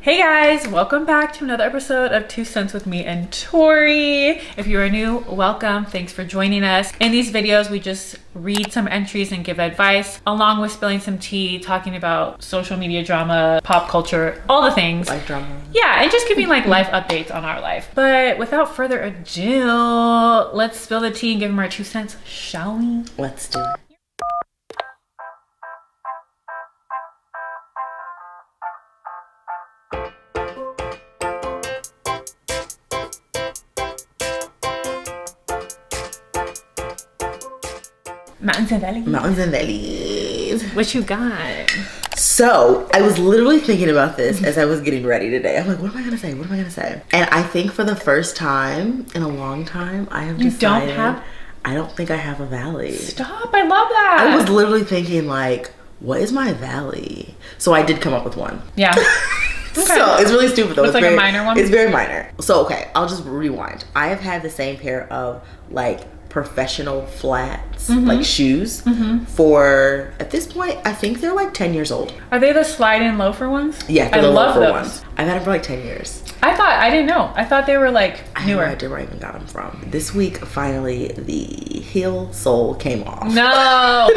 Hey guys, welcome back to another episode of 2 Cents with me and Tori. If you are new, welcome. Thanks for joining us. In these videos, we just read some entries and give advice, along with spilling some tea, talking about social media drama, pop culture, all the things. Life drama. Yeah, and just giving like life updates on our life. But without further ado, let's spill the tea and give them our 2 cents, shall we? Let's do it. Mountains and valleys. Mountains and valleys. What you got? So I was literally thinking about this as I was getting ready today. I'm like, what am I gonna say? What am I gonna say? And I think for the first time in a long time, I have decided I don't think I have a valley. Stop! I love that. I was literally thinking like, what is my valley? So I did come up with one. Yeah. Okay. So it's really stupid though. It's like a minor one? It's very minor. So okay, I'll just rewind. I have had the same pair of like professional flats, like shoes for, at this point, I think they're like 10 years old. Are they the slide-in loafer ones? Yeah, I love those ones. I've had them for like 10 years. I didn't know. I thought they were like newer. I have no idea where I even got them from. This week, finally, the heel sole came off. No.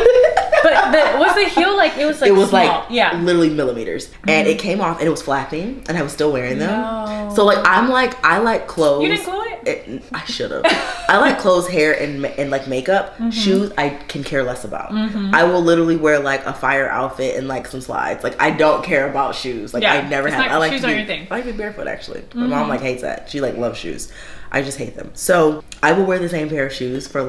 But was the heel like, it was like small. Like yeah, literally millimeters. And it came off and it was flapping and I was still wearing them. No. So like, I like clothes. You didn't glue it? I should have. I like clothes, hair, and like makeup. Shoes, I can care less about. I will literally wear like a fire outfit and like some slides. Like I don't care about shoes. Like I never have. I like shoes to be, are your thing. I like to be barefoot actually. My mom like hates that. She like loves shoes. I just hate them. So I will wear the same pair of shoes for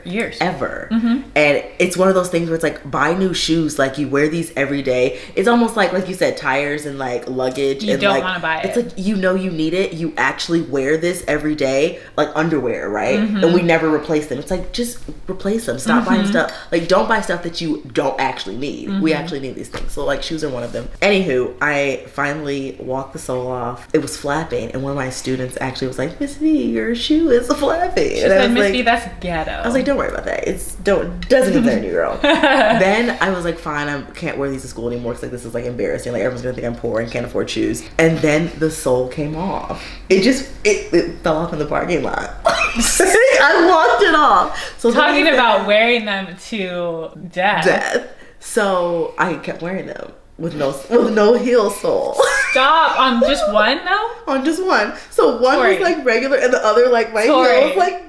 years. Ever. And it's one of those things where it's like, buy new shoes. Like you wear these every day. It's almost like you said, tires and like luggage. You and don't like, want to buy it. It's like, you know you need it. You actually wear this every day. Like underwear, right? And we never replace them. It's like, just replace them. Stop buying stuff. Like don't buy stuff that you don't actually need. We actually need these things. So like shoes are one of them. Anywho, I finally walked the sole off. It was flapping. And one of my students actually was like, Miss V, your shoe is flapping. She said, Miss V, that's ghetto. I was like, don't worry about that. Doesn't concern you, girl. Then I was like, fine, I can't wear these to school anymore because like this is like embarrassing. Like everyone's gonna think I'm poor and can't afford shoes. And then the sole came off. It fell off in the parking lot. I walked it off. So talking about wearing them to death. So I kept wearing them with no heel sole. Stop. On just one though? On just one. So one was like regular and the other like my heel was like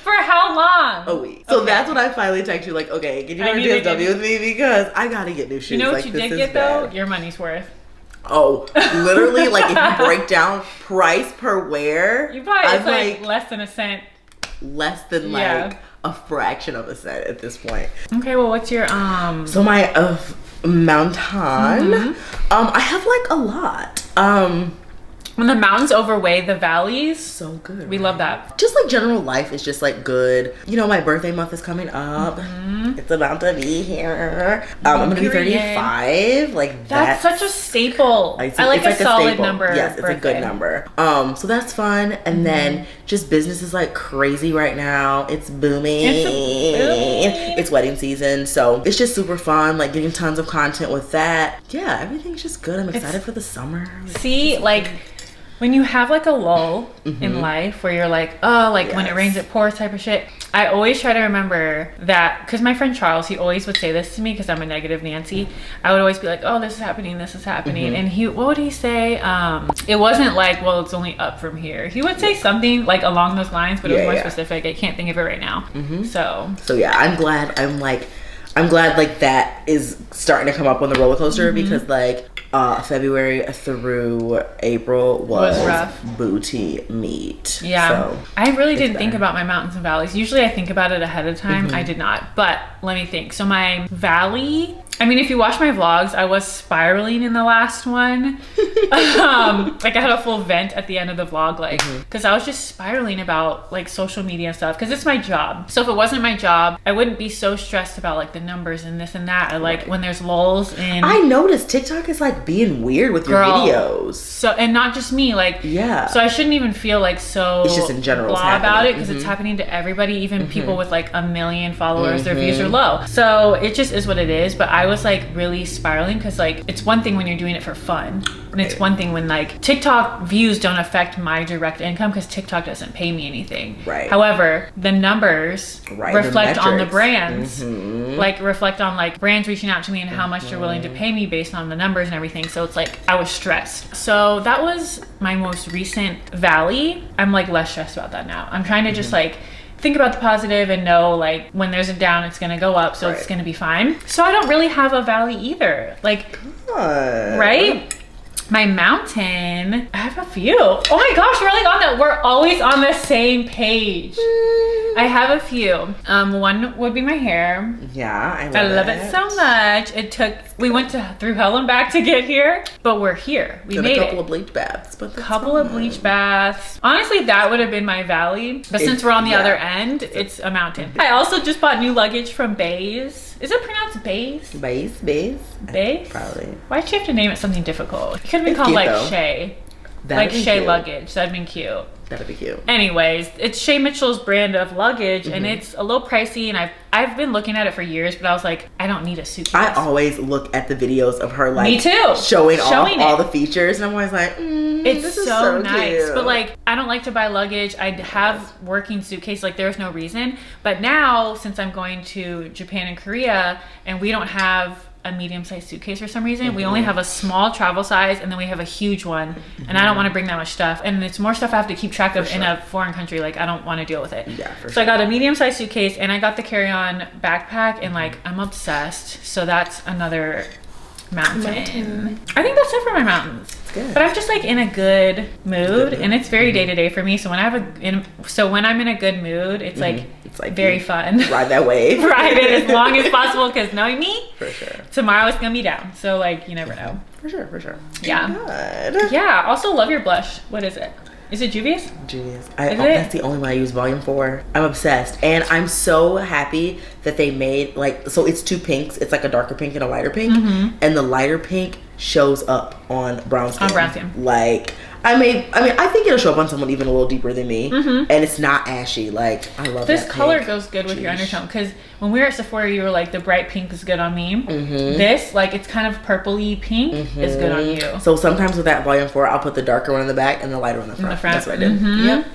For how long? A week. So that's when I finally text you like, okay, can you go to DSW with me because I gotta get new shoes. You know what like, you did get though? Your money's worth. Oh, literally, like if you break down price per wear, you probably it's like less than a cent. Less than like a fraction of a cent at this point. Okay, well, what's your So my mountain, I have like a lot. When the mountains overweigh the valleys, so good. We love that. Just like general life is just like good. You know, my birthday month is coming up. It's about to be here. I'm gonna be 35. Like that's such a staple. I like a solid number. Yes, it's a good number. So that's fun. And then just business is like crazy right now. It's booming. It's wedding season, so it's just super fun. Like getting tons of content with that. Yeah, everything's just good. I'm excited for the summer. See, like when you have like a lull in life where you're like, oh, like when it rains it pours type of shit, I always try to remember that, because my friend Charles, he always would say this to me because I'm a negative Nancy. I would always be like, oh, this is happening, and what would he say? It wasn't like, well, it's only up from here. He would say something like along those lines, but it was more specific. I can't think of it right now. So yeah, I'm glad like that is starting to come up on the roller coaster because like February through April was rough. Booty meat. Yeah. So I really didn't think about my mountains and valleys. Usually I think about it ahead of time. I did not. But let me think. So my valley, I mean, if you watch my vlogs, I was spiraling in the last one. Like I had a full vent at the end of the vlog, like, because I was just spiraling about like social media and stuff, because it's my job. So if it wasn't my job, I wouldn't be so stressed about like the numbers and this and that. I like when there's lulls in. I noticed TikTok is like being weird with your videos. So, and not just me, like, so I shouldn't even feel like so it's just in general blah about it, because it's happening to everybody, even people with like 1 million followers, their views are low. So it just is what it is. But I was like really spiraling, because like it's one thing when you're doing it for fun, and it's one thing when like TikTok views don't affect my direct income, because TikTok doesn't pay me anything. However, the numbers reflect on the brands, like reflect on like brands reaching out to me and how much they're willing to pay me based on the numbers and everything. So it's like I was stressed. So that was my most recent valley. I'm like less stressed about that now. I'm trying to just like think about the positive and know like when there's a down, it's gonna go up, so it's gonna be fine. So I don't really have a valley either. Like, right? My mountain, I have a few. Oh my gosh, we're like on that. We're always on the same page. I have a few. One would be my hair. Yeah, I love it so much. We went through hell and back to get here, but we're here. We made it. A couple of bleach baths, but of bleach baths. Honestly, that would have been my valley, but since we're on the other end, it's a mountain. I also just bought new luggage from Baze. Is it pronounced Baze? Baze? Probably. Why'd you have to name it something difficult? It could have been called like though. Shay. Like Shay luggage. That'd been cute. That'd be cute. Anyways, it's Shay Mitchell's brand of luggage, and it's a little pricey, and I've been looking at it for years, but I was like, I don't need a suitcase. I always look at the videos of her like me too, showing off all the features, and I'm always like, it's this is so nice. Cute. But like, I don't like to buy luggage. I have working suitcase, like there's no reason. But now, since I'm going to Japan and Korea, and we don't have a medium-sized suitcase for some reason, we only have a small travel size, and then we have a huge one, and I don't want to bring that much stuff, and it's more stuff I have to keep track of in a foreign country. Like I don't want to deal with it. So I got a medium-sized suitcase, and I got the carry-on backpack, and like I'm obsessed. So that's another mountain. I think that's it for my mountains. Good. But I'm just like in a good mood, and it's very day to day for me. So when when I'm in a good mood, it's like very fun. Ride that wave. Ride it as long as possible, because knowing me, for sure, tomorrow it's gonna be down. So like you never know. For sure. Yeah. Good. Yeah. Also love your blush. What is it? Is it Juvia's? Juvia's. That's the only one I use volume 4. I'm obsessed. And I'm so happy that they made like, so it's 2 pinks. It's like a darker pink and a lighter pink. And the lighter pink shows up on brown skin. Like, I think it'll show up on someone even a little deeper than me. And it's not ashy. Like, I love this that color pink. goes good with your undertone, because when we were at Sephora, you were like, the bright pink is good on me. This, like, it's kind of purpley pink, is good on you. So sometimes with that volume 4, I'll put the darker one in the back and the lighter one in the front. That's what I did. Yep.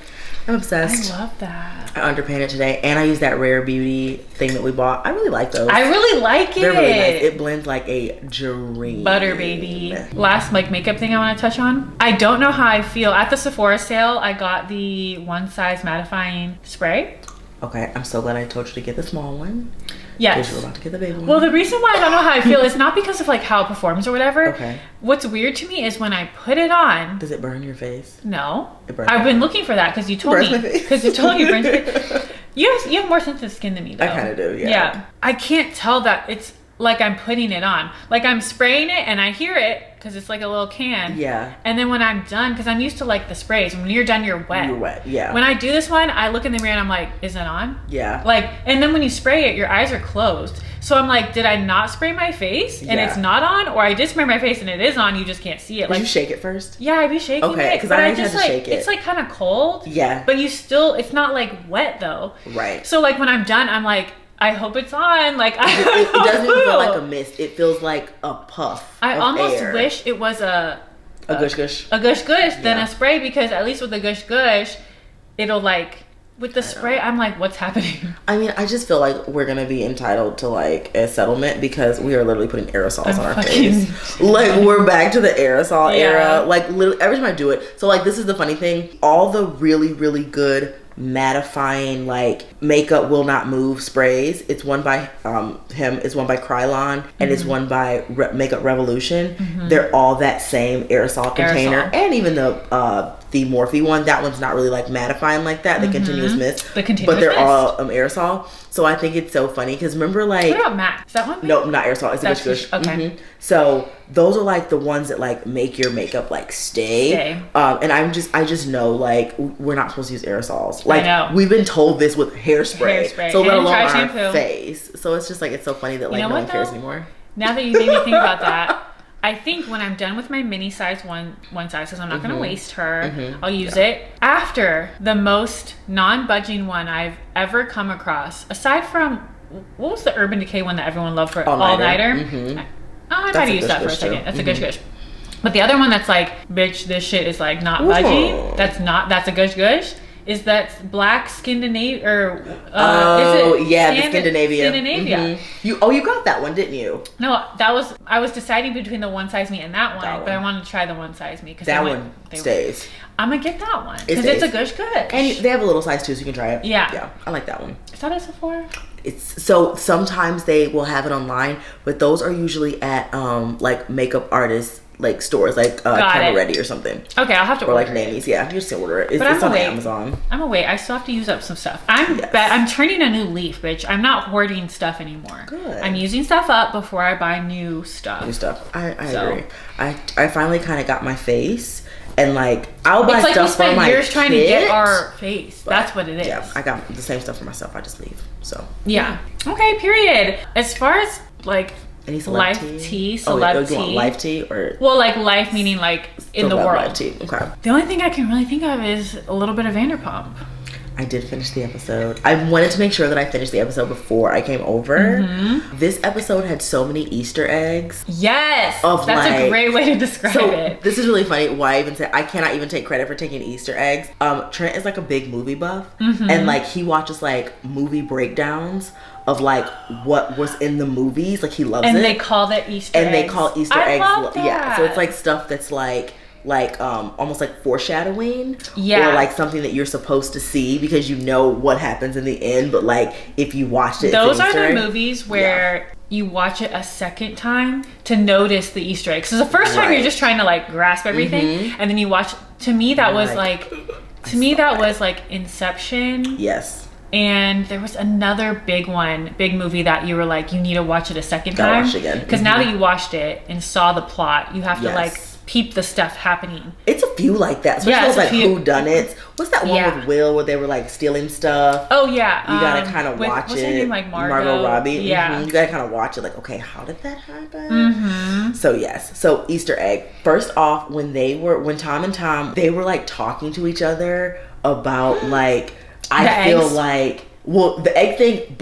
I'm obsessed. I love that. I underpainted today, and I used that Rare Beauty thing that we bought. I really like those. I really like it. They're really nice. It blends like a dream. Butter baby. Last like makeup thing I want to touch on. I don't know how I feel. At the Sephora sale, I got the one size mattifying spray. Okay, I'm so glad I told you to get the small one. Yes. Because you were about to get the big one. Well, the reason why I don't know how I feel is not because of like how it performs or whatever. Okay. What's weird to me is when I put it on. Does it burn your face? No. It burns. I've been looking for that because you told me. Because you told me it burns your face. You have more sensitive skin than me though. I kind of do, yeah. Yeah. I can't tell that it's like I'm putting it on. Like I'm spraying it and I hear it because it's like a little can. Yeah. And then when I'm done, because I'm used to like the sprays, when you're done, you're wet. You're wet, yeah. When I do this one, I look in the mirror and I'm like, is it on? Yeah. Like, and then when you spray it, your eyes are closed. So I'm like, did I not spray my face and it's not on? Or I did spray my face and it is on, you just can't see it. Did you shake it first? Yeah, I'd be shaking it. Okay, because I just had to shake it. It's like kind of cold. Yeah. But you still, it's not like wet though. Right. So like when I'm done, I'm like, I hope it's on. Like, it doesn't even feel like a mist. It feels like a puff. I almost air. wish it was a gush gush. A gush gush than a spray, because at least with a gush gush, it'll like, with the spray, I'm like, what's happening? I mean, I just feel like we're gonna be entitled to like a settlement because we are literally putting aerosols on our face. Like we're back to the aerosol era. Like literally every time I do it. So like this is the funny thing. All the really, really good mattifying like makeup will not move sprays. It's one by him, it's one by Krylon, and it's one by Makeup Revolution. They're all that same aerosol container. And even the Morphe one, that one's not really like mattifying like that, the continuous mist, but they're all aerosol. So I think it's so funny because remember, like, what about matte? Is that one? No, not aerosol. It's a Gush. Okay. So those are like the ones that like make your makeup like stay. And I just know like we're not supposed to use aerosols. Like, I know. We've been told this with hairspray. So let alone our face. So it's just like, it's so funny that like no one cares anymore. Now that you made me think about that, I think when I'm done with my mini size one size, because I'm not going to waste her, I'll use it. After the most non-budging one I've ever come across, aside from, what was the Urban Decay one that everyone loved for All-Nighter? I might have used that for a second. That's a Gush. But the other one that's like, bitch, this shit is like not budging. That's a Gush. Is that black Scandinavia or is it the Scandinavia. You got that one, didn't you? No, I was deciding between the One Size Me and that one, but I wanted to try the One Size Me because that one stays. I'm gonna get that one because it's a Gush, and they have a little size too, so you can try it. Yeah, I like that one. Is that at Sephora? It's so sometimes they will have it online, but those are usually at like makeup artists like stores, like Camera Ready or something. Okay, I'll have to order like Nanny's. Yeah, you just order it. It's on Amazon. I'm away. I still have to use up some stuff. I'm turning a new leaf, bitch. I'm not hoarding stuff anymore. Good. I'm using stuff up before I buy new stuff. I agree. I finally kind of got my face. And like I'll buy stuff for my kids. It's like we spent years trying to get our face. That's what it is. Yeah, I got the same stuff for myself. I just leave. So yeah. Okay. Period. As far as like life tea, celeb tea. You want life tea or? Well, like life meaning like in the world. Life tea. Okay. The only thing I can really think of is a little bit of Vanderpump. I did finish the episode. I wanted to make sure that I finished the episode before I came over. This episode had so many Easter eggs. Yes! That's a great way to describe it. This is really funny. Why I even say I cannot even take credit for taking Easter eggs. Trent is like a big movie buff. And like he watches like movie breakdowns of like what was in the movies. Like he loves it. And they call that Easter eggs. And they call Easter eggs. Love that. Yeah. So it's like stuff that's like almost like foreshadowing, or like something that you're supposed to see because you know what happens in the end, but like if you watched it, those are the movies where you watch it a second time to notice the Easter eggs. So the first time you're just trying to like grasp everything, and then you watch. To me, that was like Inception. Yes. And there was another big movie that you were like, you need to watch it a second time. Watch it again. Because now that you watched it and saw the plot, you have to like peep the stuff happening. It's a few like that. Especially those like whodunits. What's that one with Will where they were like stealing stuff? Oh yeah. You gotta kind of watch what's it. Her name, like Margot Robbie. Yeah. You gotta kind of watch it like, okay, how did that happen? So yes. So Easter egg. First off, when Tom and Tom, they were like talking to each other about like, I feel like, well, the egg thing,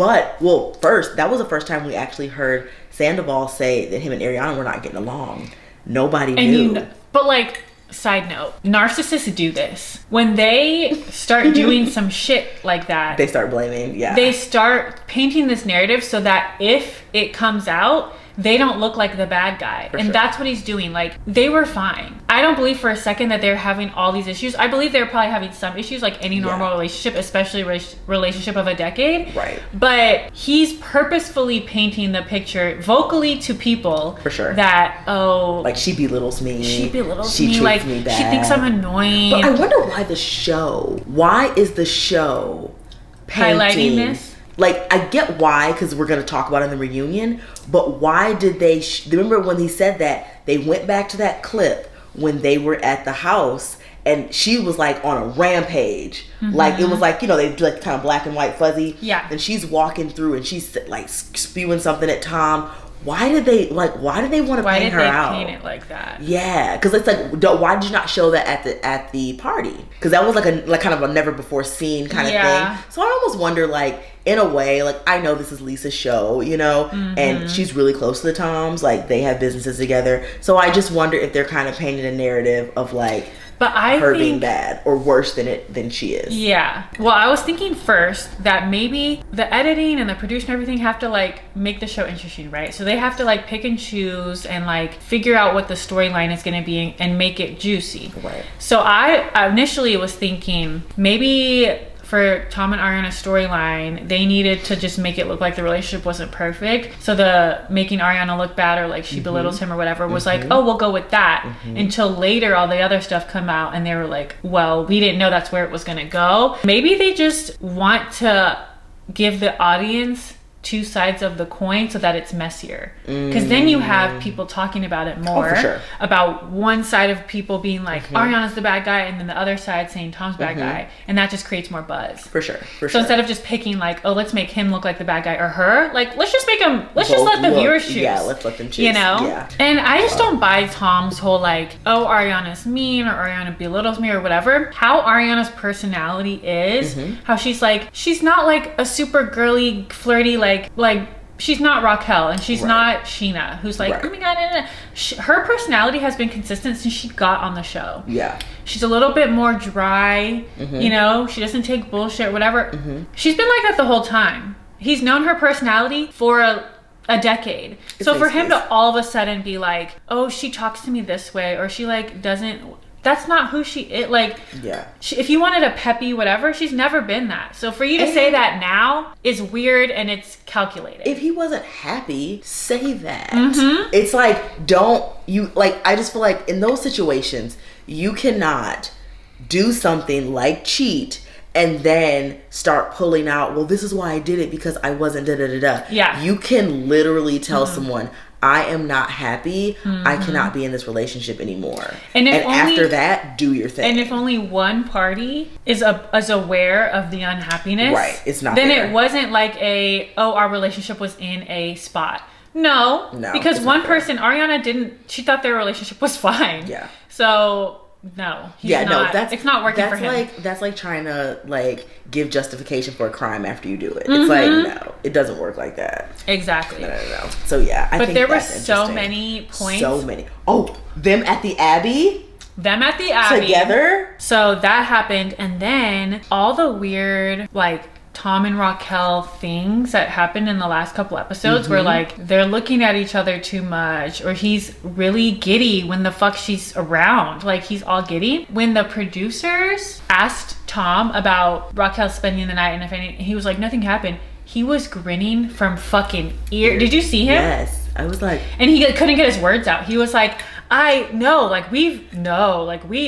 first, that was the first time we actually heard Sandoval say that him and Ariana were not getting along. Nobody knew. But like, side note, narcissists do this. When they start doing some shit like that, they start blaming, they start painting this narrative so that if it comes out, they don't look like the bad guy. That's what he's doing. Like, they were fine. I don't believe for a second that they're having all these issues. I believe they're probably having some issues, like any normal relationship, especially relationship of a decade. Right. But he's purposefully painting the picture vocally to people. For sure. That, like, she belittles me. She treats me bad. She thinks I'm annoying. But I wonder why is the show highlighting this? Like, I get why, because we're going to talk about it in the reunion, but why did they... remember when he said that, they went back to that clip when they were at the house, and she was, like, on a rampage. Like, it was like, they do, like, kind of black and white fuzzy. Yeah. And she's walking through, and she's, like, spewing something at Tom. Why did they want to paint her out? Why did they paint it like that? Yeah, because it's like, why did you not show that at the party? Because that was like kind of a never before seen kind of thing. So I almost wonder, like, in a way, like, I know this is Lisa's show, and she's really close to the Toms, like, they have businesses together. So I just wonder if they're kind of painting a narrative of like, her being bad or worse than she is. Yeah. Well, I was thinking first that maybe the editing and the producing and everything have to like make the show interesting, right? So they have to like pick and choose and like figure out what the storyline is going to be and make it juicy. Right. So I initially was thinking maybe for Tom and Ariana's storyline, they needed to just make it look like the relationship wasn't perfect. So the making Ariana look bad or like she belittles him or whatever was like, oh, we'll go with that. Until later, all the other stuff come out and they were like, well, we didn't know that's where it was gonna go. Maybe they just want to give the audience two sides of the coin so that it's messier, because then you have people talking about it more, about one side of people being like Ariana's the bad guy and then the other side saying Tom's bad guy, and that just creates more buzz for sure. So instead of just picking like, oh, let's make him look like the bad guy or her, like let's just make him, let's just let the viewers choose. Let's let them choose, and I just don't buy Tom's whole like, oh, Ariana's mean or Ariana belittles me or whatever. How Ariana's personality is, how she's like, she's not like a super girly flirty like she's not Raquel and she's not Sheena, who's like, oh my god, her personality has been consistent since she got on the show. She's a little bit more dry, you know, she doesn't take bullshit, whatever. She's been like that the whole time. He's known her personality for a decade. So for him to all of a sudden be like, oh, she talks to me this way, or she like doesn't, that's not who she is. Like, if you wanted a peppy whatever, she's never been that. So for you to say that now is weird and it's calculated. If he wasn't happy, say that. It's like, don't you, like, I just feel like in those situations, you cannot do something like cheat and then start pulling out, well, this is why I did it because I wasn't da-da-da-da. You can literally tell someone, I am not happy. I cannot be in this relationship anymore. And after that, do your thing. And if only one party is aware of the unhappiness, it's not. Then there. It wasn't like our relationship was in a spot. No, because one person, Ariana, didn't. She thought their relationship was fine. So. No, it's not working for him. That's like trying to like give justification for a crime after you do it. It's like, no, it doesn't work like that. Exactly. No. So yeah, I think there were so many points. So many. Oh, them at the Abbey together. So that happened, and then all the weird like Tom and Raquel things that happened in the last couple episodes where like they're looking at each other too much, or he's really giddy when the fuck she's around, like he's all giddy. When the producers asked Tom about Raquel spending the night and if any, he was like, nothing happened. He was grinning from fucking ear. Did you see him? Yes. I was like, and he couldn't get his words out. He was like, I know, like we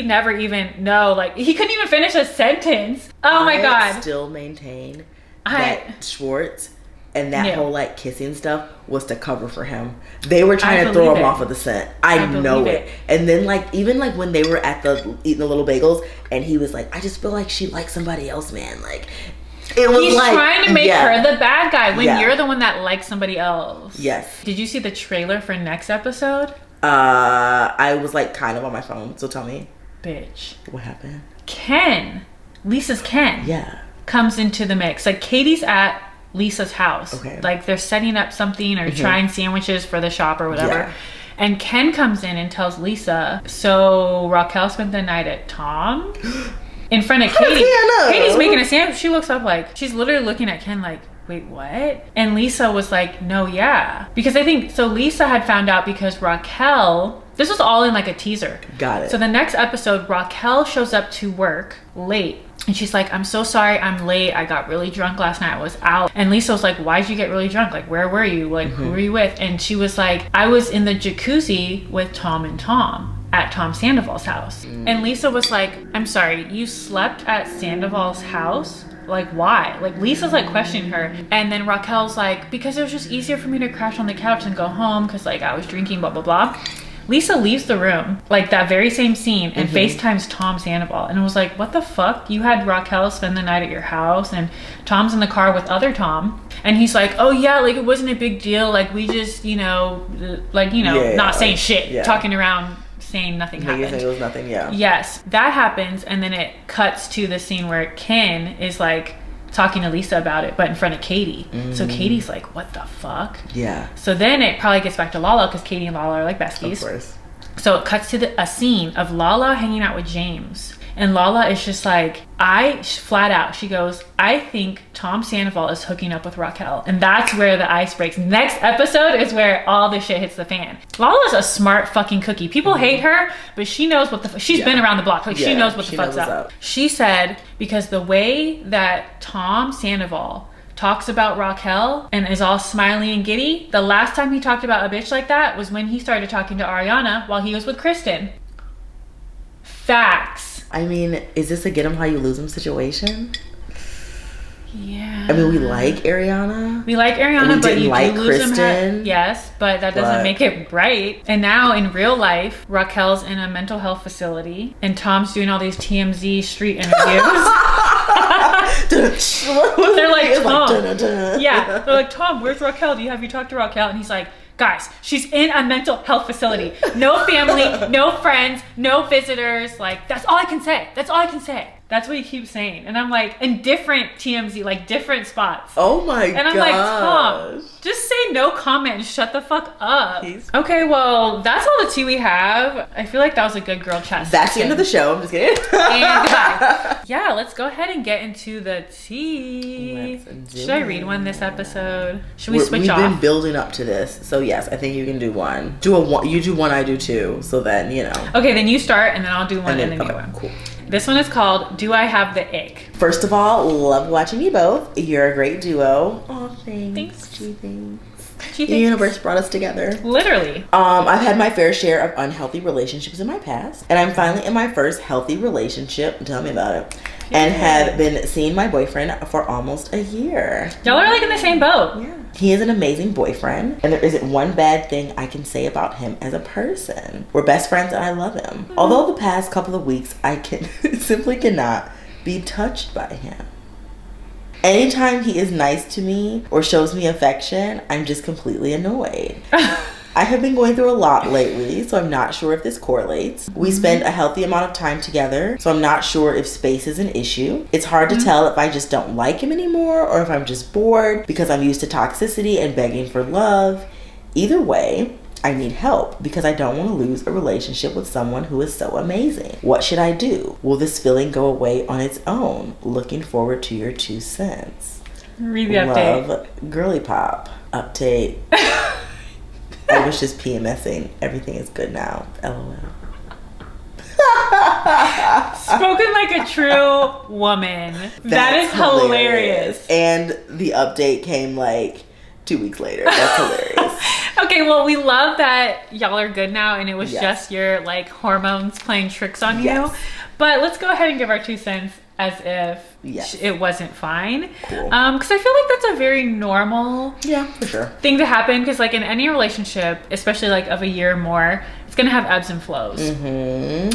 never even know, like he couldn't even finish a sentence. Oh my god. I still maintain that Schwartz and that whole like kissing stuff was to cover for him. They were trying to throw him off of the set. I know it. And then like even like when they were at eating the little bagels and he was like, I just feel like she likes somebody else, man. Like he's like, trying to make her the bad guy when you're the one that likes somebody else. Yes. Did you see the trailer for next episode? I was like kind of on my phone, so tell me. Bitch. What happened? Lisa's Ken. Comes into the mix. Like Katie's at Lisa's house. Okay. Like they're setting up something or trying sandwiches for the shop or whatever. And Ken comes in and tells Lisa, so Raquel spent the night at Tom? In front of Katie. Katie's making a sandwich. She looks up like, she's literally looking at Ken like, wait, what? And Lisa was like, no, because I think, so Lisa had found out because Raquel, this was all in like a teaser. Got it. So the next episode, Raquel shows up to work late. And she's like, I'm so sorry I'm late. I got really drunk last night. I was out. And Lisa was like, why'd you get really drunk? Like, where were you? Like, who were you with? And she was like, I was in the jacuzzi with Tom and Tom at Tom Sandoval's house. And Lisa was like, I'm sorry, you slept at Sandoval's house? Like, why? Like, Lisa's like questioning her. And then Raquel's like, because it was just easier for me to crash on the couch and go home because like I was drinking, blah, blah, blah. Lisa leaves the room, like that very same scene, and FaceTimes Tom Sandoval. And it was like, what the fuck? You had Raquel spend the night at your house and Tom's in the car with other Tom. And he's like, oh yeah, like it wasn't a big deal. Like we just, not saying shit, talking around, saying nothing happened. It was nothing, Yes, that happens, and then it cuts to the scene where Ken is like talking to Lisa about it, but in front of Katie. So Katie's like, what the fuck? So then it probably gets back to Lala because Katie and Lala are like besties. Of course. So it cuts to a scene of Lala hanging out with James. And Lala is just like, flat out, she goes, I think Tom Sandoval is hooking up with Raquel. And that's where the ice breaks. Next episode is where all the shit hits the fan. Lala's a smart fucking cookie. People hate her, but she knows what the she's been around the block. Like, she knows what the fuck's up. She said, because the way that Tom Sandoval talks about Raquel and is all smiley and giddy, the last time he talked about a bitch like that was when he started talking to Ariana while he was with Kristen. Facts. I mean, is this a get 'em how you lose 'em situation? Yeah. I mean, we like Ariana. We like Ariana, but you like do lose Kristen. him. Yes, but that doesn't make it right. And now in real life, Raquel's in a mental health facility, and Tom's doing all these TMZ street interviews. They're like, Tom. Yeah, they're like, Tom, where's Raquel? Have you talked to Raquel? And he's like, guys, she's in a mental health facility. No family, no friends, no visitors. Like, that's all I can say. That's all I can say. That's what he keeps saying. And I'm like, in different TMZ, like different spots. Oh my god. And I'm like, Tom, just say no comment and shut the fuck up. Okay, well, that's all the tea we have. I feel like that was a good girl chat. That's the end of the show. I'm just kidding. And goodbye. Yeah, let's go ahead and get into the tea. Should I read one this episode? Should we switch off? We've been building up to this. So yes, I think you can do one. You do one, I do two. So then, you know. Okay, then you start and then I'll do one and then you one. Cool. This one is called Do I Have the Ick? First of all, love watching you both. You're a great duo. Oh, thanks. Gee, thanks. The universe brought us together. Literally. I've had my fair share of unhealthy relationships in my past, and I'm finally in my first healthy relationship. Tell me about it. And have been seeing my boyfriend for almost a year. Y'all are like in the same boat. Yeah. He is an amazing boyfriend, and there isn't one bad thing I can say about him as a person. We're best friends and I love him. Although the past couple of weeks I simply cannot be touched by him. Anytime he is nice to me or shows me affection, I'm just completely annoyed. I have been going through a lot lately, so I'm not sure if this correlates. We spend a healthy amount of time together, so I'm not sure if space is an issue. It's hard to tell if I just don't like him anymore or if I'm just bored because I'm used to toxicity and begging for love. Either way, I need help because I don't want to lose a relationship with someone who is so amazing. What should I do? Will this feeling go away on its own? Looking forward to your 2 cents. Read the update. Love, girly pop. Update. I was just PMSing. Everything is good now. LOL. Spoken like a true woman. That is hilarious. And the update came like 2 weeks later. That's hilarious. Okay, well, we love that y'all are good now and it was just your like hormones playing tricks on you. But let's go ahead and give our 2 cents as if it wasn't fine. Cool. Because I feel like that's a very normal for sure thing to happen, because like in any relationship, especially like of a year or more, it's gonna have ebbs and flows.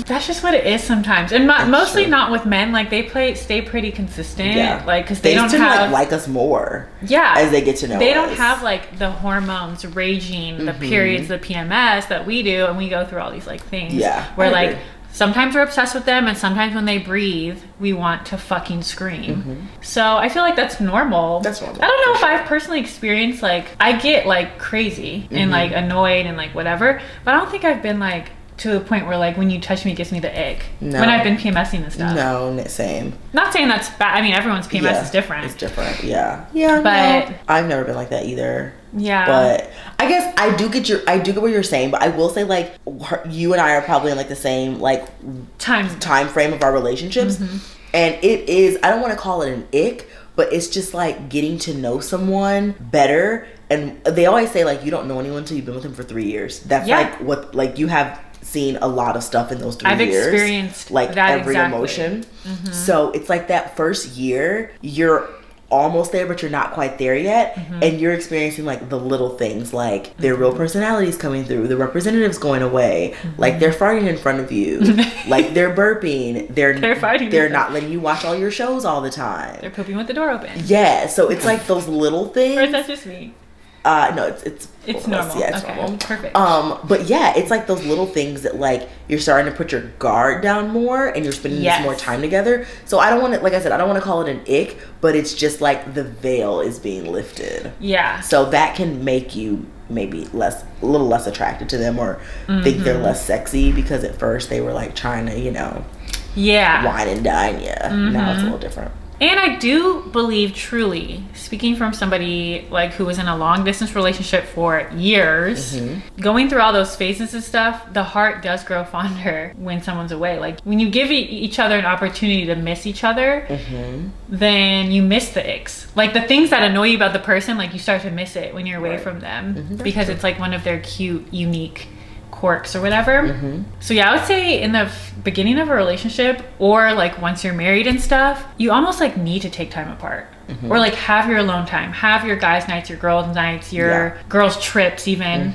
That's just what it is sometimes, and mostly true. Not with men. Like they stay pretty consistent, like because they don't have like us more as they get to know they us. Don't have like the hormones raging, the periods, the PMS that we do, and we go through all these like things where like sometimes we're obsessed with them, and sometimes when they breathe, we want to fucking scream. So I feel like that's normal. That's normal. I don't know if I've personally experienced, like, I get like crazy and like annoyed and like whatever, but I don't think I've been like to a point where like when you touch me it gives me the ick. No. When I've been PMSing and stuff. No, same. Not saying that's bad. I mean, everyone's PMS is different. It's different. Yeah, but I've never been like that either. Yeah, but I guess I do get what you're saying, but I will say like you and I are probably in like the same like time frame of our relationships, and it is, I don't want to call it an ick, but it's just like getting to know someone better. And they always say like you don't know anyone until you've been with them for 3 years. That's like what, like, you have seen a lot of stuff in those 3 years. I've experienced like that every emotion. So it's like that first year you're almost there, but you're not quite there yet, and you're experiencing like the little things, like their real personalities coming through, the representatives going away, like they're farting in front of you, like they're burping, they're fighting, they're not letting you watch all your shows all the time, they're pooping with the door open. So it's like those little things. Or is that just me? No, it's normal. Yeah, it's normal. Perfect. But yeah, it's like those little things that like you're starting to put your guard down more, and you're spending this more time together. So I don't want to, like I said, I don't want to call it an ick, but it's just like the veil is being lifted. Yeah. So that can make you maybe a little less attracted to them, or think they're less sexy, because at first they were like trying to, wine and dine you. Now it's a little different. And I do believe truly, speaking from somebody like who was in a long distance relationship for years, going through all those phases and stuff, the heart does grow fonder when someone's away. Like when you give each other an opportunity to miss each other, then you miss the icks. Like the things that annoy you about the person, like you start to miss it when you're away from them because it's like one of their cute, unique quirks or whatever. So yeah, I would say in the beginning of a relationship or like once you're married and stuff, you almost like need to take time apart or like have your alone time, have your guys nights, your girls nights, your girls trips even,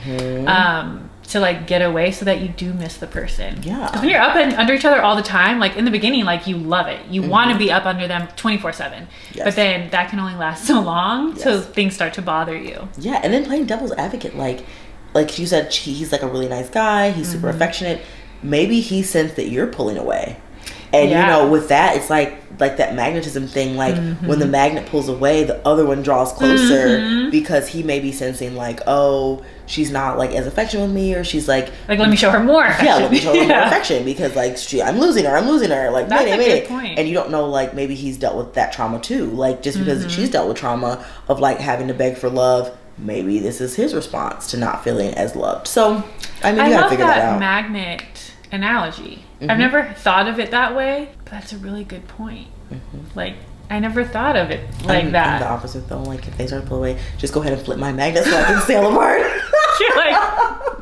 to like get away so that you do miss the person. Because when you're up and under each other all the time, like in the beginning, like you love it, you want to be up under them 24/7, but then that can only last so long till things start to bother you. And then playing devil's advocate, like you said, he's like a really nice guy. He's super affectionate. Maybe he sensed that you're pulling away. And, you know, with that, it's like that magnetism thing. Like, when the magnet pulls away, the other one draws closer because he may be sensing, like, oh, she's not, like, as affectionate with me. Or she's like... let me show her more affection. Yeah, let me show her more affection. Because, like, I'm losing her. Like, that's a good point. And you don't know, like, maybe he's dealt with that trauma, too. Like, just because she's dealt with trauma of, like, having to beg for love, maybe this is his response to not feeling as loved. So, I mean, you gotta figure that out. I love that magnet analogy. I've never thought of it that way, but that's a really good point. Like, I never thought of it like that. I'm the opposite though. Like, if they start to pull away, just go ahead and flip my magnet so I can sail apart. You're like,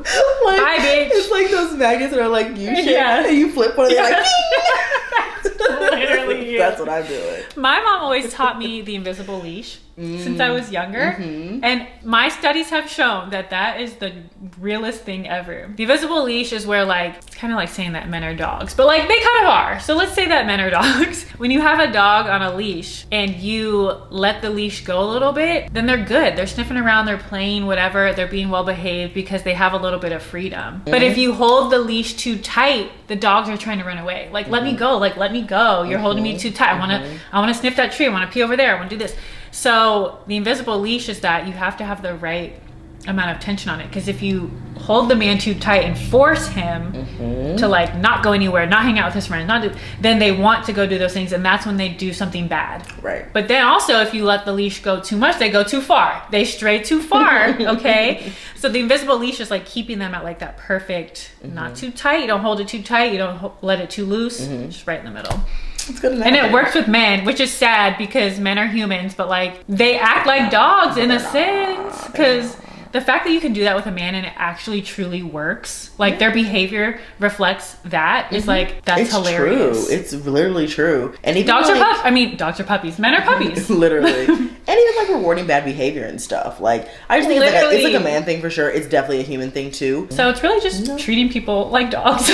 bye, bitch. It's like those magnets that are like you shit, and you flip one, and they're like, literally, that's what I'm doing. My mom always taught me the invisible leash since I was younger, and my studies have shown that is the realest thing ever. The invisible leash is where, like, it's kind of like saying that men are dogs, but like they kind of are. So let's say that men are dogs. When you have a dog on a leash and you let the leash go a little bit, then they're good. They're sniffing around, they're playing, whatever. They're being well behaved because they have a little bit of freedom. But if you hold the leash too tight, the dogs are trying to run away. Like, let me go. Like, let me go. You're holding me too tight. I want to sniff that tree. I want to pee over there. I want to do this. So the invisible leash is that you have to have the right amount of tension on it, because if you hold the man too tight and force him to like not go anywhere, not hang out with his friends, then they want to go do those things, and that's when they do something bad. Right. But then also, if you let the leash go too much, they go too far. They stray too far. Okay. So the invisible leash is like keeping them at like that perfect, not too tight. You don't hold it too tight. You don't let it too loose. Just right in the middle. It's good enough. And it works with men, which is sad because men are humans, but like they act like dogs in a sense, because the fact that you can do that with a man and it actually truly works, like their behavior reflects that, is like, that's hilarious. True. It's literally true. And even dogs are puppies. Men are puppies. Literally. And even like rewarding bad behavior and stuff. Like, I just think it's like a man thing for sure. It's definitely a human thing too. So it's really just treating people like dogs.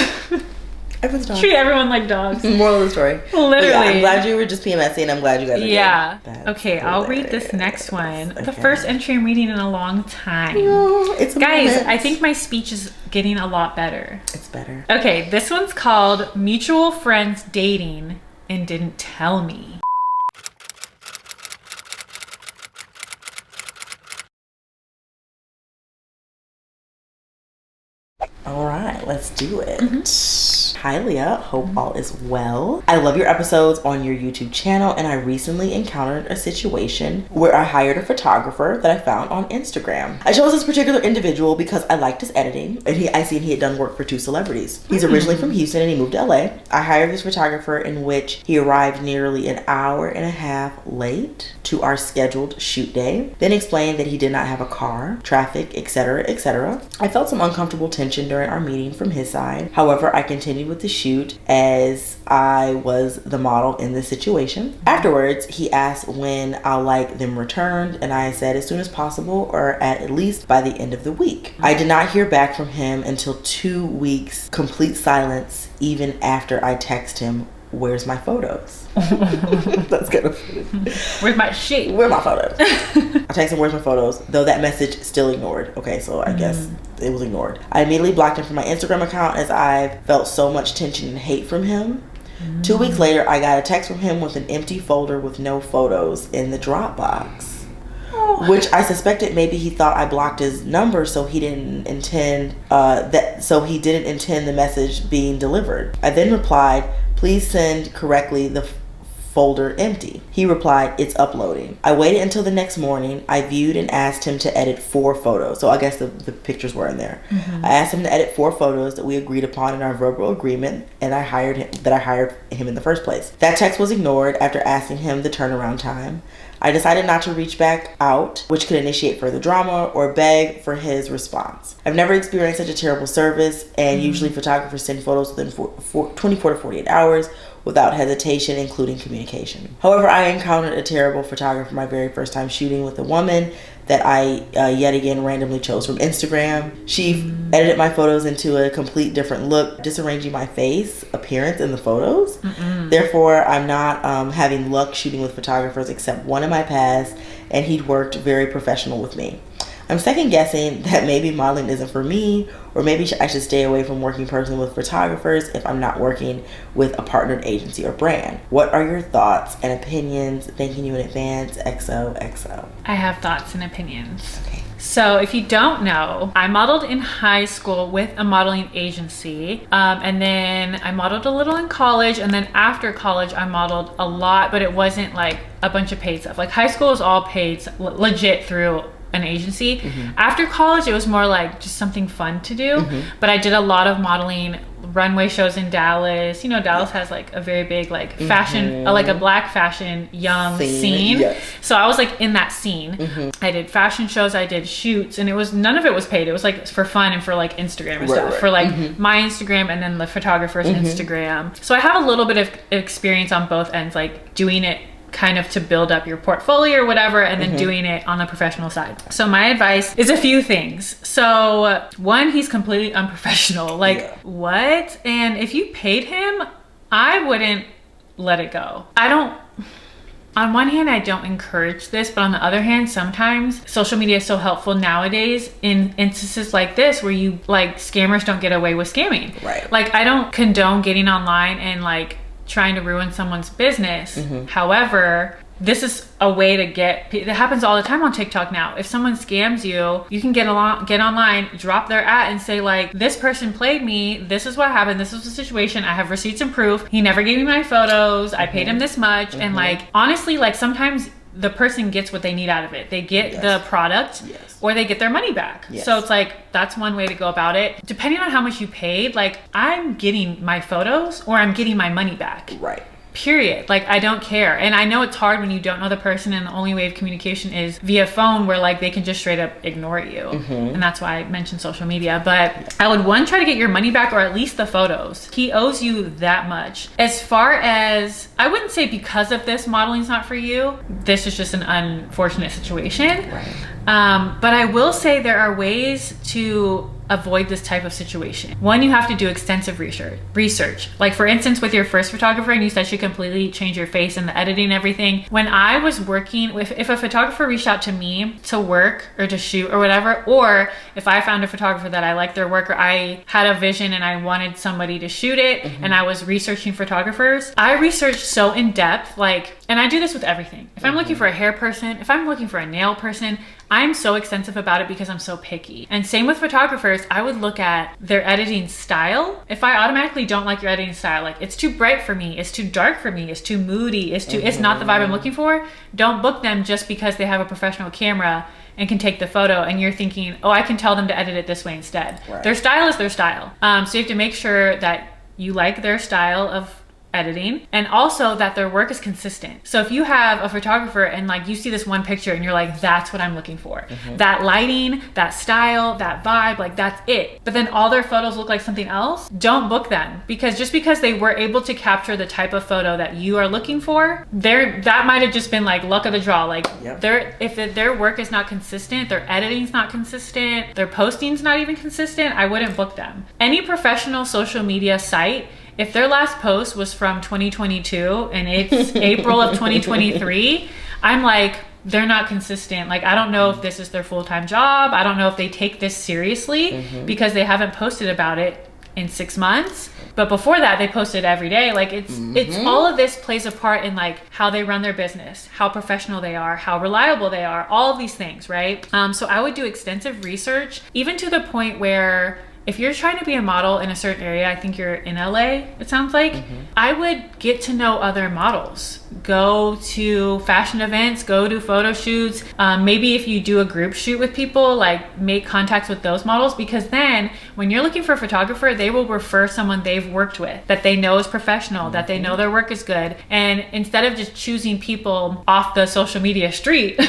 Everyone's dogs. Treat everyone like dogs. Moral of the story. Literally. Yeah, I'm glad you were just PMSing, and I'm glad you guys are doing. Okay, I'll read this next one. Okay. The first entry I'm reading in a long time. It's guys, I think my speech is getting a lot better. It's better. Okay, this one's called Mutual Friends Dating and Didn't Tell Me. All right, let's do it. Hi, Leah. Hope all is well. I love your episodes on your YouTube channel, and I recently encountered a situation where I hired a photographer that I found on Instagram. I chose this particular individual because I liked his editing, and I seen he had done work for 2 celebrities. He's originally from Houston, and he moved to LA. I hired this photographer in which he arrived nearly an hour and a half late to our scheduled shoot day, then explained that he did not have a car, traffic, etc., etc. I felt some uncomfortable tension during our meeting from his side. However, I continued with the shoot as I was the model in this situation. Afterwards, he asked when I'll like them returned, and I said as soon as possible, or at least by the end of the week. I did not hear back from him until 2 weeks, complete silence, even after I text him, "Where's my photos?" That's kind of funny. Where's my shit? Where are my photos? I text him, "Where's my photos?" Though that message still ignored. Okay, so I guess it was ignored. I immediately blocked him from my Instagram account as I felt so much tension and hate from him. 2 weeks later, I got a text from him with an empty folder with no photos in the Dropbox. Which I suspected maybe he thought I blocked his number, so he didn't intend the message being delivered. I then replied, Please send correctly the folder empty. He replied, it's uploading. I waited until the next morning. I viewed and asked him to edit 4 photos. So I guess the pictures were in there. I asked him to edit 4 photos that we agreed upon in our verbal agreement, and I hired him in the first place. That text was ignored after asking him the turnaround time. I decided not to reach back out, which could initiate further drama, or beg for his response. I've never experienced such a terrible service, and usually photographers send photos within 24 to 48 hours without hesitation, including communication. However, I encountered a terrible photographer my very first time shooting with a woman that I yet again randomly chose from Instagram. She edited my photos into a complete different look, disarranging my face appearance in the photos. Therefore, I'm not having luck shooting with photographers except one in my past, and he'd worked very professional with me. I'm second guessing that maybe modeling isn't for me, or maybe I should stay away from working personally with photographers if I'm not working with a partnered agency or brand. What are your thoughts and opinions? Thanking you in advance. XOXO. I have thoughts and opinions. Okay. So if you don't know, I modeled in high school with a modeling agency, and then I modeled a little in college, and then after college I modeled a lot, but it wasn't like a bunch of paid stuff. Like high school was all paid, legit through an agency. After college it was more like just something fun to do. But I did a lot of modeling, runway shows in Dallas. You know, Dallas has like a very big like fashion, like a black fashion young scene. Yes. So I was like in that scene. I did fashion shows, I did shoots, and it was, none of it was paid. It was like for fun and for like Instagram and stuff. For like my Instagram and then the photographer's Instagram. So I have a little bit of experience on both ends, like doing it kind of to build up your portfolio or whatever, and then doing it on the professional side. So my advice is a few things. So one, he's completely unprofessional. Like what? And if you paid him, I wouldn't let it go. On one hand, I don't encourage this, but on the other hand, sometimes social media is so helpful nowadays in instances like this where you like scammers don't get away with scamming. Right. Like I don't condone getting online and like trying to ruin someone's business. However, this is a way to get, it happens all the time on TikTok now. If someone scams you, you can get online, drop their ad and say like, this person played me, this is what happened, this was the situation, I have receipts and proof, he never gave me my photos, I paid him this much. And like, honestly, like sometimes the person gets what they need out of it. They get the product or they get their money back. So it's like, that's one way to go about it. Depending on how much you paid, like I'm getting my photos or I'm getting my money back. Right. Period. Like I don't care. And I know it's hard when you don't know the person and the only way of communication is via phone, where like they can just straight up ignore you. And that's why I mentioned social media. But I would try to get your money back, or at least the photos. He owes you that much. As far as, I wouldn't say because of this modeling's not for you. This is just an unfortunate situation. But I will say there are ways to avoid this type of situation. One, you have to do extensive research. Like for instance, with your first photographer, and you said she completely changed your face and the editing and everything. When I was working with, if a photographer reached out to me to work or to shoot or whatever, or if I found a photographer that I liked their work, or I had a vision and I wanted somebody to shoot it, and I was researching photographers, I researched so in depth, like, and I do this with everything. If I'm looking for a hair person, if I'm looking for a nail person, I'm so extensive about it because I'm so picky. And same with photographers, I would look at their editing style. If I automatically don't like your editing style, like it's too bright for me, it's too dark for me, it's too moody, it's not the vibe I'm looking for, don't book them just because they have a professional camera and can take the photo and you're thinking, oh, I can tell them to edit it this way instead. Their style is their style. So you have to make sure that you like their style of editing, and also that their work is consistent. So if you have a photographer and like you see this one picture and you're like, that's what I'm looking for, that lighting, that style, that vibe, like that's it, but then all their photos look like something else, don't book them. Because just because they were able to capture the type of photo that you are looking for, that might have just been like luck of the draw. Like if their work is not consistent, their editing's not consistent, their posting's not even consistent, I wouldn't book them. Any professional social media site, if their last post was from 2022 and it's April of 2023, I'm like, they're not consistent. Like, I don't know if this is their full-time job. I don't know if they take this seriously because they haven't posted about it in 6 months. But before that, they posted every day. Like it's all of this plays a part in like how they run their business, how professional they are, how reliable they are, all of these things, right? So I would do extensive research, even to the point where if you're trying to be a model in a certain area, I think you're in LA, it sounds like, I would get to know other models. Go to fashion events, go to photo shoots. Maybe if you do a group shoot with people, like make contacts with those models, because then when you're looking for a photographer, they will refer someone they've worked with that they know is professional, that they know their work is good. And instead of just choosing people off the social media street,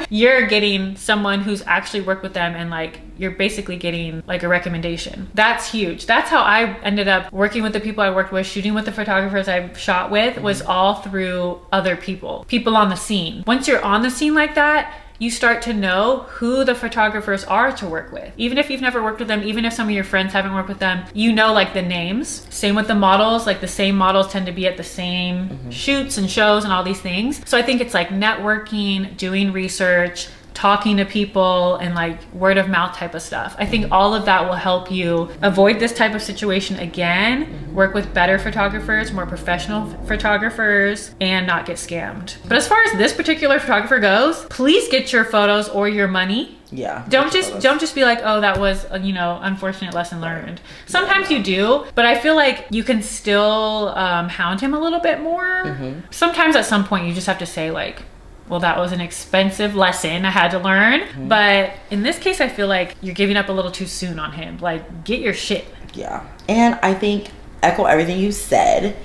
you're getting someone who's actually worked with them, and like you're basically getting like a recommendation. That's huge. That's how I ended up working with the people I worked with, shooting with the photographers I shot with, was all through other people on the scene. Once you're on the scene like that, you start to know who the photographers are to work with. Even if you've never worked with them, even if some of your friends haven't worked with them, you know like the names. Same with the models, like the same models tend to be at the same shoots and shows and all these things. So I think it's like networking, doing research, talking to people, and like word of mouth type of stuff. I think all of that will help you avoid this type of situation again, work with better photographers, more professional photographers, and not get scammed. But as far as this particular photographer goes, please get your photos or your money. Yeah. Don't just be like, oh, that was a, unfortunate lesson learned. Sometimes you do, but I feel like you can still hound him a little bit more. Sometimes at some point you just have to say like, well, that was an expensive lesson I had to learn. But in this case, I feel like you're giving up a little too soon on him. Like, get your shit. Yeah. And I think, echo everything you said,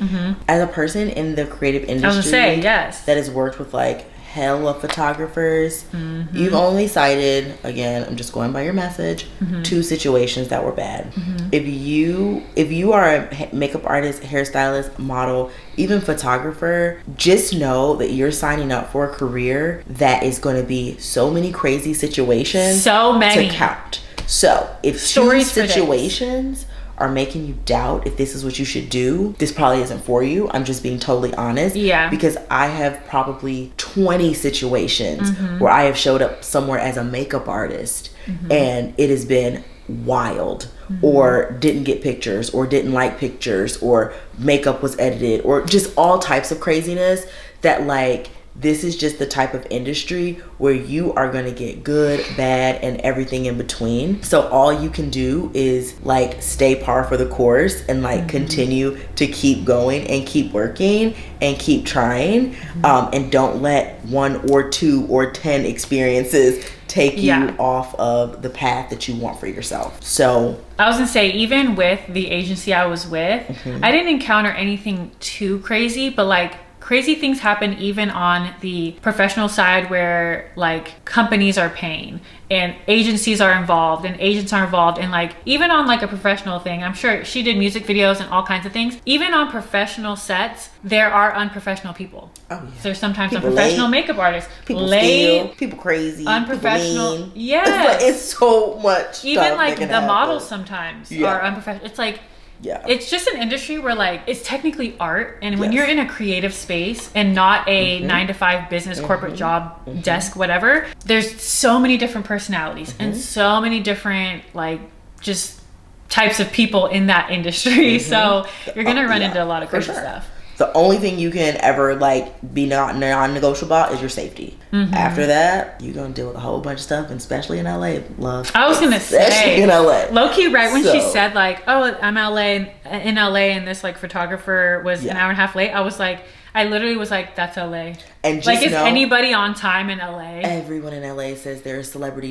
as a person in the creative industry, I was gonna say, yes, that has worked with like hella photographers, you've only cited, again, I'm just going by your message, 2 situations that were bad. If you are a makeup artist, hairstylist, model, even photographer, just know that you're signing up for a career that is going to be so many crazy situations, so many to count. So if stories 2 situations are making you doubt if this is what you should do, this probably isn't for you. I'm just being totally honest. Yeah. Because I have probably 20 situations where I have showed up somewhere as a makeup artist and it has been wild, or didn't get pictures, or didn't like pictures, or makeup was edited, or just all types of craziness that like, this is just the type of industry where you are going to get good, bad, and everything in between. So all you can do is like stay par for the course and like continue to keep going and keep working and keep trying. And don't let 1 or 2 or 10 experiences take you off of the path that you want for yourself. So I was gonna say, even with the agency I was with, I didn't encounter anything too crazy, but like crazy things happen even on the professional side, where like companies are paying and agencies are involved and agents are involved, and like even on like a professional thing, I'm sure she did music videos and all kinds of things. Even on professional sets, there are unprofessional people. Oh yeah. So there's sometimes people unprofessional makeup artists, people steal, people crazy, unprofessional. People mean. Yes, it's so much. Even like the models sometimes are unprofessional. It's like, it's just an industry where like it's technically art, and when you're in a creative space and not a 9-to-5 business corporate job desk whatever, there's so many different personalities and so many different like just types of people in that industry. So you're gonna run into a lot of crazy stuff. The only thing you can ever like be non-negotiable about is your safety. After that, you're gonna deal with a whole bunch of stuff, and especially in LA, love. I was gonna say, in LA, low-key, right when she said like, "Oh, I'm in LA," and this like photographer was an hour and a half late, I literally was like, "That's LA." And just like, is anybody on time in LA? Everyone in LA says they're a celebrity. ...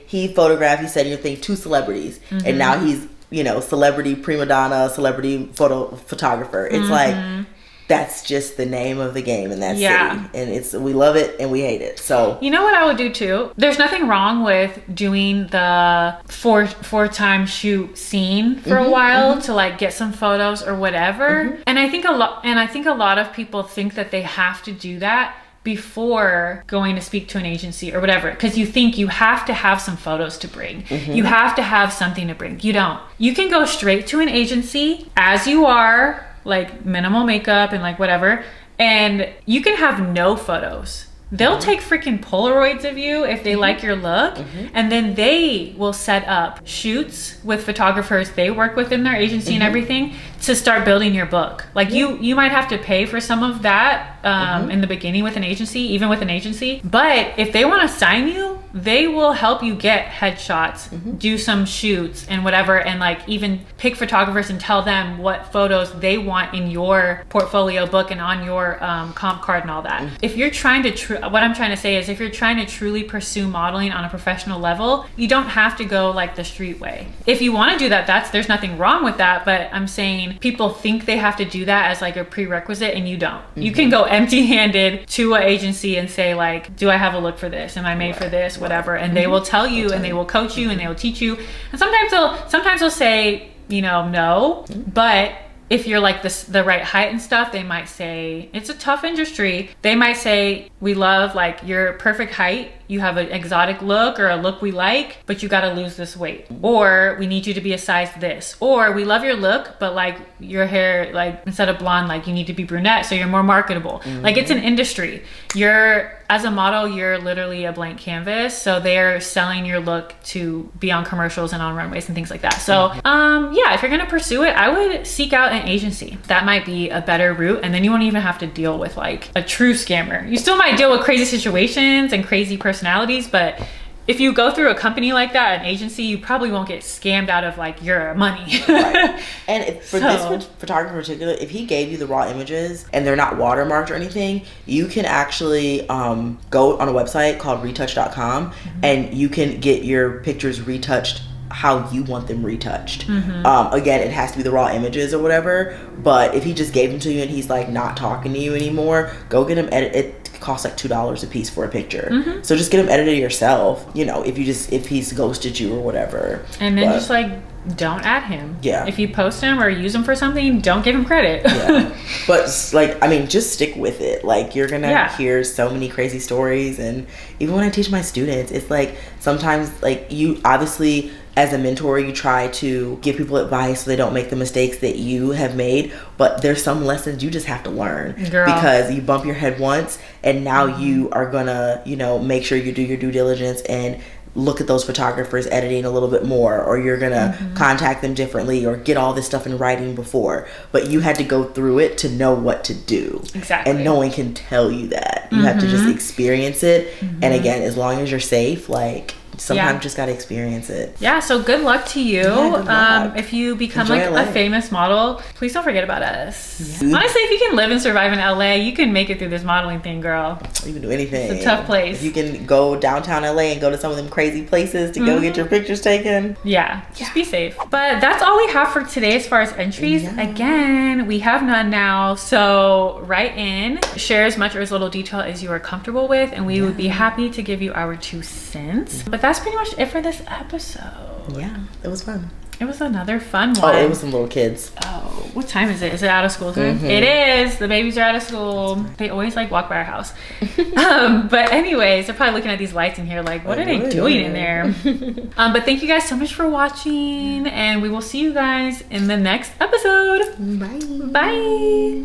He photographed. He said your thing 2 celebrities, and now he's celebrity prima donna, celebrity photographer. It's like, that's just the name of the game in that city, and we love it and we hate it. So you know what I would do too? There's nothing wrong with doing the four-time shoot scene for a while to like get some photos or whatever. And I think a lot of people think that they have to do that before going to speak to an agency or whatever, because you think you have to have some photos to bring. You have to have something to bring. You don't. You can go straight to an agency as you are, like minimal makeup and like whatever, and you can have no photos. They'll take freaking Polaroids of you if they like your look, and then they will set up shoots with photographers they work with in their agency and everything to start building your book. Like you might have to pay for some of that in the beginning with an agency, even with an agency. But if they want to sign you, they will help you get headshots, do some shoots and whatever, and like even pick photographers and tell them what photos they want in your portfolio book and on your comp card and all that. If you're trying to, what I'm trying to say is, if you're trying to truly pursue modeling on a professional level, you don't have to go like the street way. If you want to do that, there's nothing wrong with that. But I'm saying people think they have to do that as like a prerequisite, and you don't. You can go empty-handed to an agency and say like, do I have a look for this? Am I made for this? Whatever. And they will tell you, and they will coach you, and they will teach you. And sometimes they'll say, you know, no, but if you're like the right height and stuff, they might say, it's a tough industry. They might say, we love like your perfect height. You have an exotic look or a look we like, but you got to lose this weight. Or we need you to be a size this. Or we love your look, but like your hair, like instead of blonde, like you need to be brunette so you're more marketable. Like it's an industry. As a model, you're literally a blank canvas. So they're selling your look to be on commercials and on runways and things like that. So yeah, if you're going to pursue it, I would seek out an agency. That might be a better route. And then you won't even have to deal with like a true scammer. You still might deal with crazy situations and crazy personalities, but if you go through a company like that, an agency, you probably won't get scammed out of like your money. Right. And this photographer in particular, if he gave you the raw images and they're not watermarked or anything, you can actually go on a website called retouch.com and you can get your pictures retouched how you want them retouched. Again, it has to be the raw images or whatever, but if he just gave them to you and he's like not talking to you anymore, go get him edited. Costs like $2 a piece for a picture. So just get them edited yourself, you know, if he's ghosted you or whatever. And then just like don't add him. Yeah. If you post him or use him for something, don't give him credit. Yeah. But like, I mean, just stick with it. Like you're gonna hear so many crazy stories, and even when I teach my students, it's like sometimes like you obviously as a mentor, you try to give people advice so they don't make the mistakes that you have made, but there's some lessons you just have to learn. Girl. Because you bump your head once and now you are gonna, you know, make sure you do your due diligence and look at those photographers editing a little bit more, or you're gonna contact them differently or get all this stuff in writing before, but you had to go through it to know what to do. Exactly. And no one can tell you that. You have to just experience it. And again, as long as you're safe, like sometimes just gotta experience it. Yeah, so good luck to you. Good luck. If you become Enjoy like LA. A famous model, please don't forget about us. Honestly, if you can live and survive in LA, you can make it through this modeling thing, girl. You can do anything. It's a tough place. If you can go downtown LA and go to some of them crazy places to go get your pictures taken. Yeah, just be safe. But that's all we have for today as far as entries. Again, we have none now, so write in, share as much or as little detail as you are comfortable with, and we would be happy to give you our 2 cents. But that's pretty much it for this episode. Yeah, it was fun. It was another fun one. Oh, it was some little kids. Oh, what time is it? Is it out of school time? It is. The babies are out of school. They always like walk by our house. But anyways, they're probably looking at these lights in here like, what are they doing in there? But thank you guys so much for watching, and we will see you guys in the next episode. Bye. Bye.